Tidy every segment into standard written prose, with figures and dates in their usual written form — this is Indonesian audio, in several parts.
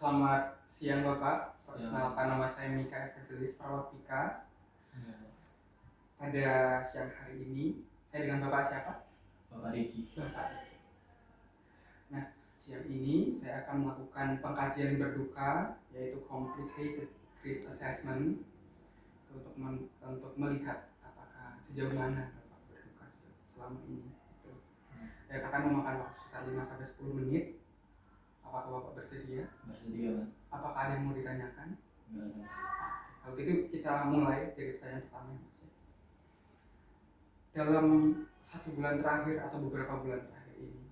Selamat siang Bapak, Siang. perkenalkan nama saya Mika Evangelis Prawapika. Ya, Pada siang hari ini, saya dengan Bapak siapa? Bapak Riki. Bapak. Nah, siang ini saya akan melakukan pengkajian berduka, yaitu Complicated Grief Assessment, untuk melihat apakah sejauh mana Bapak berduka selama ini. Dan akan memakan waktu sekitar 5-10 menit. Apakah Bapak bersedia? Bersedia, Mas? Apakah ada yang mau ditanyakan? Enggak ada, Mas. Kalau gitu kita mulai dari pertanyaan pertama, Mas. Dalam 1 bulan terakhir atau beberapa bulan terakhir ini,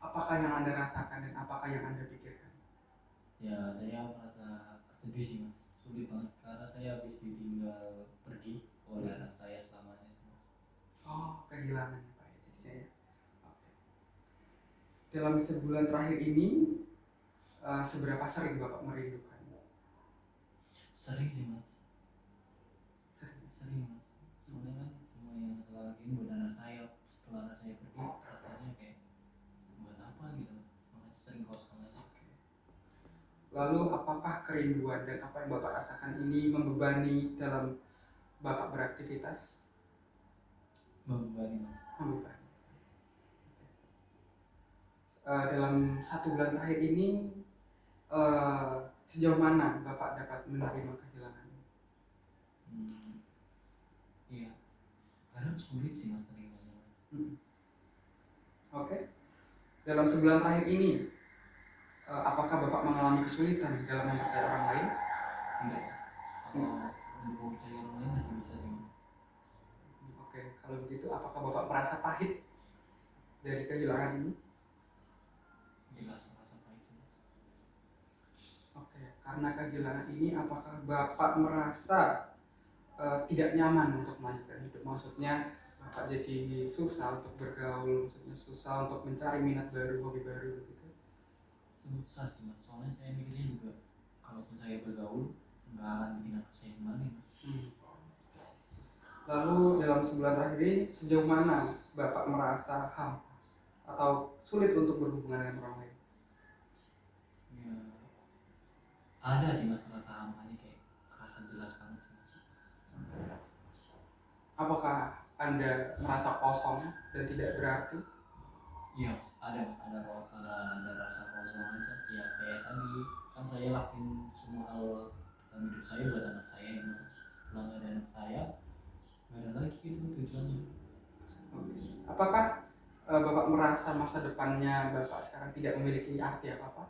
apakah yang Anda rasakan dan apakah yang Anda pikirkan? Ya, saya merasa sedih sih, Mas. Sulit banget karena saya habis ditinggal pergi oleh anak saya selamanya sih, Mas. Oh, kehilangan ya Pak ya, jadi saya. Oke. Dalam sebulan terakhir ini, seberapa sering Bapak merindukan? Sering sih, Mas. Sering. Mas. Soalnya kan semua yang saya lakuin buat anak saya. Setelah anak saya pergi, rasanya kayak buat apa gitu, Mas. Makanya sering kosong aja. Lalu apakah kerinduan dan apa yang Bapak rasakan ini membebani dalam Bapak beraktivitas? Membebani, Mas. Membebani. Dalam 1 bulan terakhir ini, sejauh mana Bapak dapat menerima kehilangan? Iya. Kadang sulit sih, Mas, terimanya, Mas. Oke. Dalam sebulan terakhir ini, apakah Bapak mengalami kesulitan dalam mempercayai orang lain? Tidak, Mas. Kalau untuk mempercayai orang lain masih bisa sih, Mas. Oke, kalau begitu apakah Bapak merasa pahit dari kehilangan ini? Jelas rasa pahit sih, Mas. Oke, karena kehilangan ini apakah Bapak merasa tidak nyaman untuk melanjutkan hidup? Maksudnya Bapak jadi susah untuk bergaul, maksudnya susah untuk mencari minat baru, hobi baru gitu. Susah sih, Mas, soalnya saya mikirnya juga kalaupun saya bergaul nggak akan bikin aku saya kembali, Mas. Lalu dalam sebulan terakhir ini sejauh mana Bapak merasa hampa atau sulit untuk berhubungan dengan orang lain? Ya, ada sih, Mas, rasa hampanya kayak rasa jelas banget sih, Mas. Apakah Anda merasa kosong dan tidak berarti? Iya, Mas, ada rasa kosong aja ya, kayak tadi kan saya lakuin semua hal dalam hidup saya buat anak saya ya, Mas. Setelah nggak ada anak saya nggak ada lagi gitu tujuannya. Apakah Bapak merasa masa depannya Bapak sekarang tidak memiliki arti apa-apa?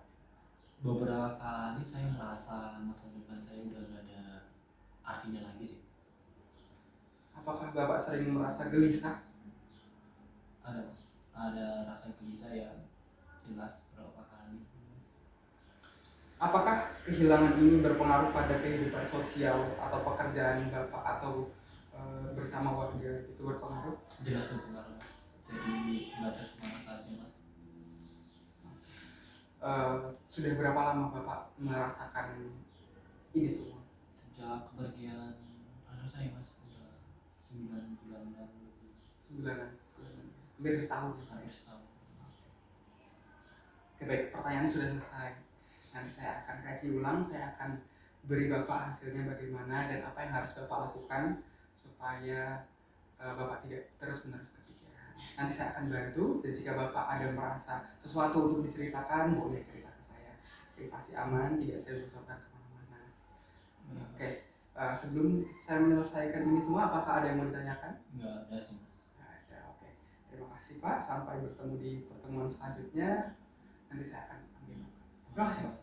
Beberapa kali saya merasa masa depan saya udah gak ada artinya lagi sih. Apakah Bapak sering merasa gelisah? Ada, Mas. Ada rasa gelisah ya, jelas berapa kali. Apakah kehilangan ini berpengaruh pada kehidupan sosial atau pekerjaan Bapak atau bersama warga itu berpengaruh? Jelas berpengaruh, Mas. Jadi nggak ada semangat aja, Mas. Sudah berapa lama Bapak merasakan ini semua? Sejak kepergian anak saya, Mas, udah 9 bulan lalu. 9 bulan, hampir setahun. Hampir setahun. Oke, baik, pertanyaannya sudah selesai. Nanti saya akan kaji ulang, saya akan beri Bapak hasilnya bagaimana dan apa yang harus Bapak lakukan supaya Bapak tidak terus-menerus kepikiran. Nanti saya akan bantu, dan jika Bapak ada merasa sesuatu untuk diceritakan, boleh cerita ke saya. Privasi aman, tidak saya bocorkan kemana-mana. Oke, sebelum saya menyelesaikan ini semua, apakah ada yang mau ditanyakan? Nggak ada sih, Mas. Nggak ada, oke. Terima kasih Pak, sampai bertemu di pertemuan selanjutnya. Nanti saya akan panggil Bapak. Terima kasih Pak.